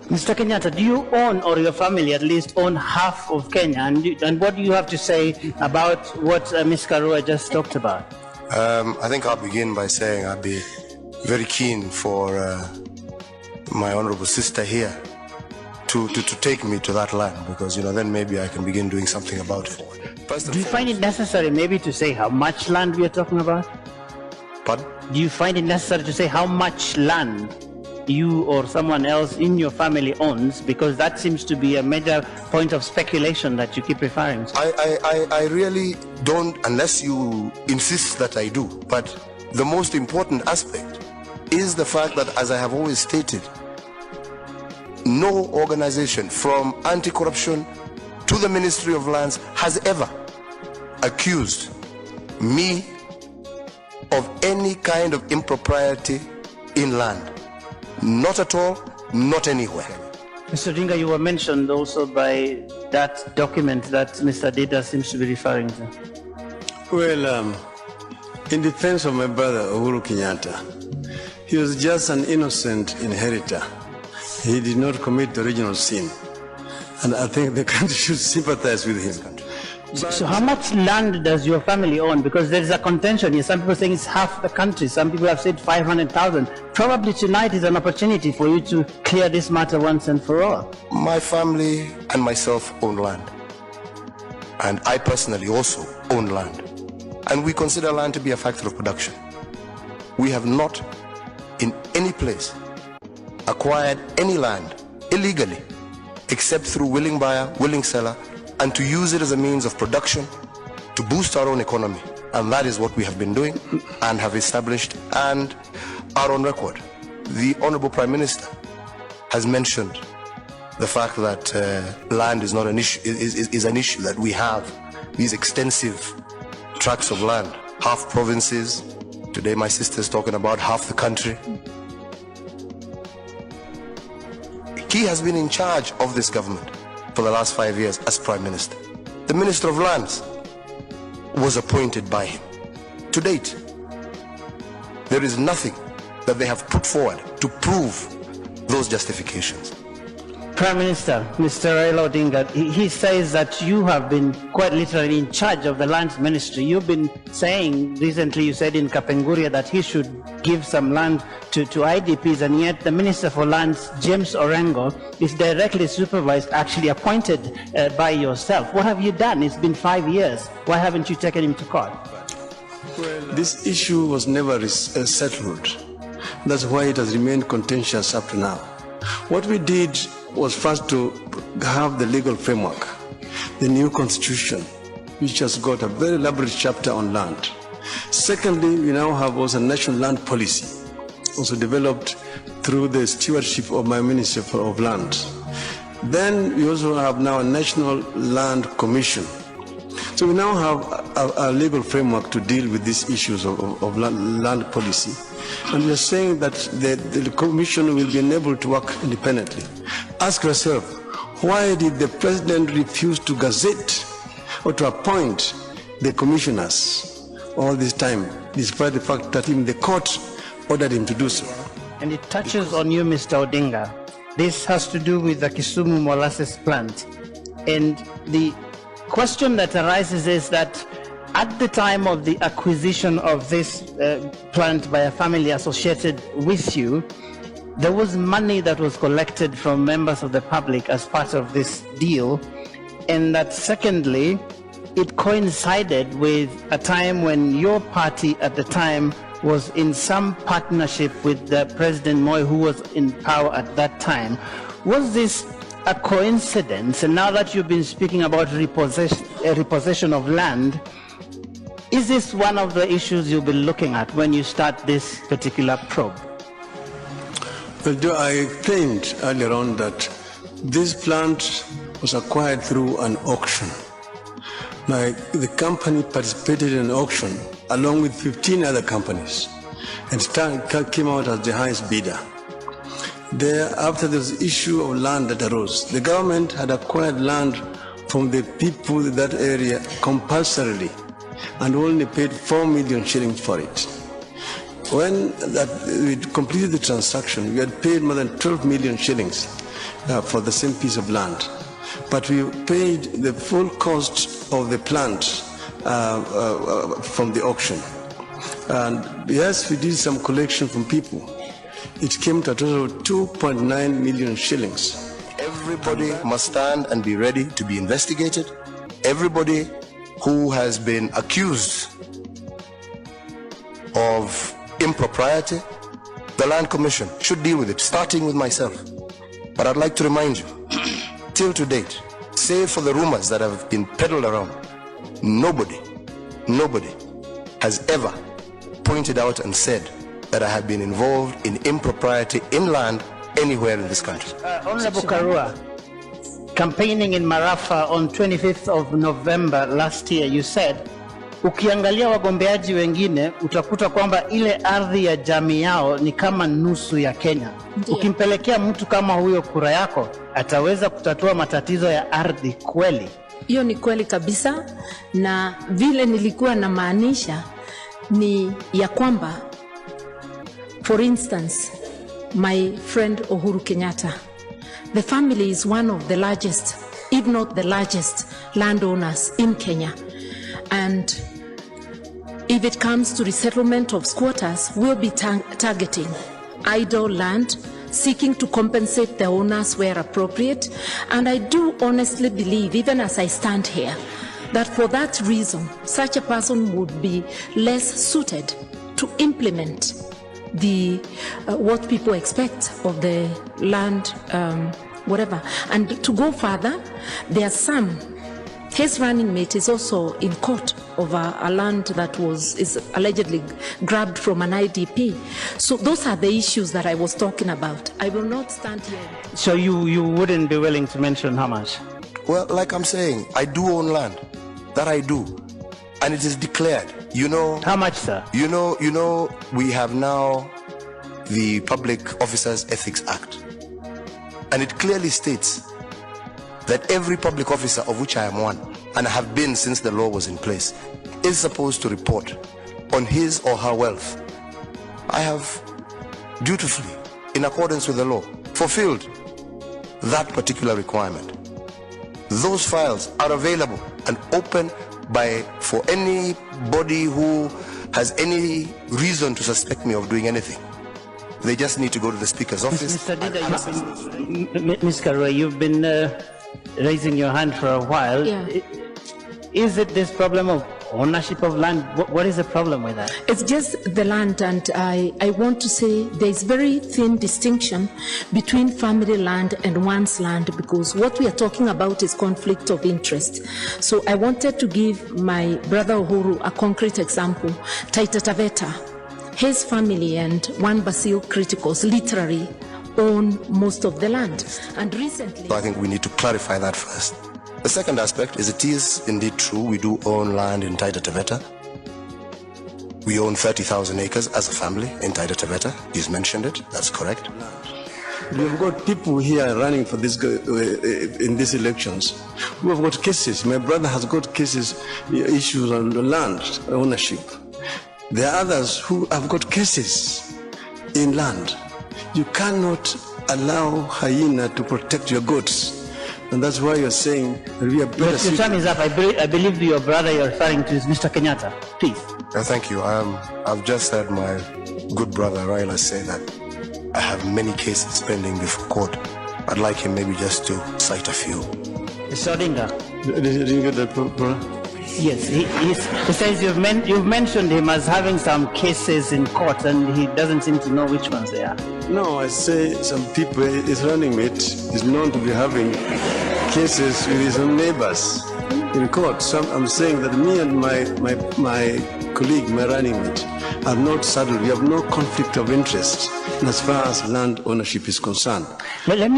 Mr. Kenyatta, do you own, or your family at least, own half of Kenya? And what do you have to say about what Ms. Karua just talked about? I think I'll begin by saying I'd be very keen for my honorable sister here to take me to that land, because, then maybe I can begin doing something about it. Do you find it necessary maybe to say how much land we are talking about? Pardon? Do you find it necessary to say how much land you or someone else in your family owns, because that seems to be a major point of speculation that you keep referring to? I really don't, unless you insist that I do. But the most important aspect is the fact that, as I have always stated, no organization from anti-corruption to the Ministry of Lands has ever accused me of any kind of impropriety in land. Not at all, not anywhere. Mr. Odinga, you were mentioned also by that document that Mr. Dida seems to be referring to. Well, in defense of my brother Uhuru Kenyatta, he was just an innocent inheritor. He did not commit the original sin. And I think the country should sympathize with him. So how much land does your family own? Because there is a contention here. Some people are saying it's half the country. Some people have said 500,000. Probably tonight is an opportunity for you to clear this matter once and for all. My family and myself own land. And I personally also own land. And we consider land to be a factor of production. We have not, in any place, acquired any land illegally, except through willing buyer, willing seller, and to use it as a means of production to boost our own economy. And that is what we have been doing and have established and are on record. The Honorable Prime Minister has mentioned the fact that land is not an issue, is an issue, that we have these extensive tracts of land, half provinces. Today my sister is talking about half the country. He has been in charge of this government for the last 5 years as Prime Minister. The Minister of Lands was appointed by him. To date, there is nothing that they have put forward to prove those justifications. Prime Minister, Mr. Raila Odinga, he says that you have been quite literally in charge of the lands ministry. You've been saying, recently you said in Kapenguria that he should give some land to IDPs, and yet the Minister for Lands, James Orengo, is directly supervised, actually appointed by yourself. What have you done? It's been 5 years. Why haven't you taken him to court? Well, this issue was never settled. That's why it has remained contentious up to now. What we did was first to have the legal framework, the new constitution, which has got a very elaborate chapter on land. Secondly, we now have also a national land policy, also developed through the stewardship of my Ministry of Land. Then we also have now a National Land Commission. So we now have a legal framework to deal with these issues of land policy. And we are saying that the commission will be enabled to work independently. Ask yourself, why did the president refuse to gazette or to appoint the commissioners all this time, despite the fact that even the court ordered him to do so? And it touches on you, Mr. Odinga. This has to do with the Kisumu molasses plant. And the question that arises is that at the time of the acquisition of this plant by a family associated with you, there was money that was collected from members of the public as part of this deal, and that secondly, it coincided with a time when your party at the time was in some partnership with the President Moi, who was in power at that time. Was this a coincidence? And now that you've been speaking about repossession of land, is this one of the issues you'll be looking at when you start this particular probe? Well, I claimed earlier on that this plant was acquired through an auction. The company participated in an auction along with 15 other companies and came out as the highest bidder. After this issue of land that arose, the government had acquired land from the people in that area compulsorily and only paid 4 million shillings for it. When we completed the transaction, we had paid more than 12 million shillings for the same piece of land. But we paid the full cost of the plant from the auction. And yes, we did some collection from people. It came to a total of 2.9 million shillings. Everybody must stand and be ready to be investigated. Everybody who has been accused of impropriety, the Land Commission should deal with it, starting with myself. But I'd like to remind you, till to date, save for the rumors that have been peddled around, nobody has ever pointed out and said that I have been involved in impropriety in land anywhere in this country. Honorable Karua, campaigning in Marafa on 25th of November last year, you said, ukiangalia wagombeaji wengine utakuta kwamba ile ardhi ya jamii yao ni kama nusu ya Kenya. Ndiyo. Ukimpelekea mtu kama huyo kura yako, ataweza kutatua matatizo ya ardhi kweli? Hiyo ni kweli kabisa, na vile nilikuwa na maanisha ni ya kwamba, for instance, my friend Uhuru Kenyatta, the family is one of the largest, if not the largest, landowners in Kenya. And if it comes to resettlement of squatters, we'll be targeting idle land, seeking to compensate the owners where appropriate. And I do honestly believe, even as I stand here, that for that reason, such a person would be less suited to implement the what people expect of the land, whatever. And to go further, there are some. His running mate is also in court over a land that is allegedly grabbed from an IDP. So those are the issues that I was talking about. I will not stand here. So you wouldn't be willing to mention how much? Well, like I'm saying, I do own land. That I do. And it is declared. You know... How much, sir? You know, we have now the Public Officers Ethics Act. And it clearly states that every public officer, of which I am one, and I have been since the law was in place, is supposed to report on his or her wealth. I have dutifully, in accordance with the law, fulfilled that particular requirement. Those files are available and open for anybody who has any reason to suspect me of doing anything. They just need to go to the Speaker's office. Mr. Dida, Ms. Karua, you've been raising your hand for a while. Yeah. Is it this problem of ownership of land? What is the problem with that? It's just the land, and I want to say there's very thin distinction between family land and one's land, because what we are talking about is conflict of interest. So I wanted to give my brother Uhuru a concrete example. Taita Taveta, his family and one Basil Criticals literally own most of the land. And recently... So I think we need to clarify that first. The second aspect is it is indeed true we do own land in Taita Taveta. We own 30,000 acres as a family in Taita Taveta. He's mentioned it, that's correct. We've got people here running for this in these elections who have got cases. My brother has got cases, issues on the land ownership. There are others who have got cases in land. You cannot allow hyena to protect your goats. And that's why you're saying we are better. Your time is up. I believe your brother you're referring to is Mr. Kenyatta. Please. Thank you. I've just heard my good brother Raila say that I have many cases pending before court. I'd like him maybe just to cite a few. Mr. Odinga. Did you get that, bro? Yes, he says you've mentioned him as having some cases in court, and he doesn't seem to know which ones they are. No, I say some people, his running mate is known to be having cases with his own neighbors in court. So I'm saying that me and my colleague, my running mate, are not saddled. We have no conflict of interest as far as land ownership is concerned. Let me